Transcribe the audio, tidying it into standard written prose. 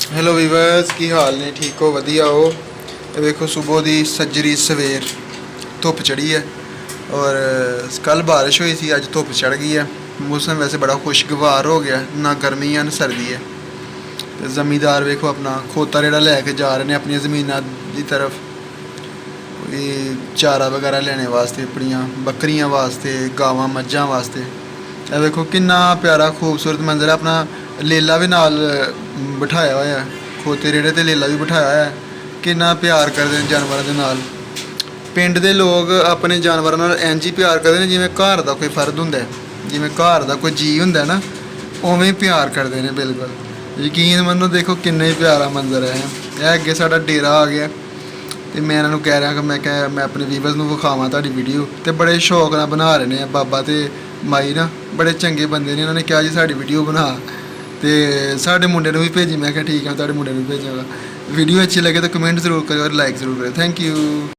Hello viewers की हाल ने ठीक हो वधिया हो। देखो सुबह की सज्जरी सवेर धुप चढ़ी है और कल बारिश हुई थी, अज धुप चढ़ गई है। मौसम वैसे बड़ा खुशगवार हो गया, ना गर्मी है ना सर्दी है। तो जमींदार देखो अपना खोता रेड़ा लैके जा रहे हैं अपनी जमीना की तरफ, चारा वगैरह लेने वास्ते, अपनिया बकरियां वास्ते, गावां मज्झां वास्ते। ਇਹ ਵੇਖੋ ਕਿੰਨਾ प्यारा खूबसूरत मंजर है। अपना लेला भी नाल बिठाया हुआ है, खोते रेड़े ते लेला भी बिठाया है। किन्ना प्यार करते हैं जानवरों के नाल। पिंड दे लोग अपने जानवरों नाल इंज ही प्यार करते हैं जिवें घर का कोई फर्द हुंदा है, जिवें घर का कोई जी हुंदा है ना, उवें प्यार करते हैं। बिल्कुल यकीन मनो, देखो किन्ना ही प्यारा मंजर है। यह अगे साडा डेरा आ गया तो मैं इन्होंने कह रहा कि मैं अपने वीवर्स को विखावां तुहाडी वीडियो। तो बड़े शौक नाल बना रहे हैं बाबा ते माई ना, बड़े चंगे बंदे ने। इन्होंने कहा जी साडी वीडियो बना, तो साढ़े मुंडे भी भेजी। मैं क्या ठीक है, तुहाडे मुंडे भी भेजांगा। वीडियो अच्छी लगे तो कमेंट जरूर करो और लाइक जरूर करो। Thank you.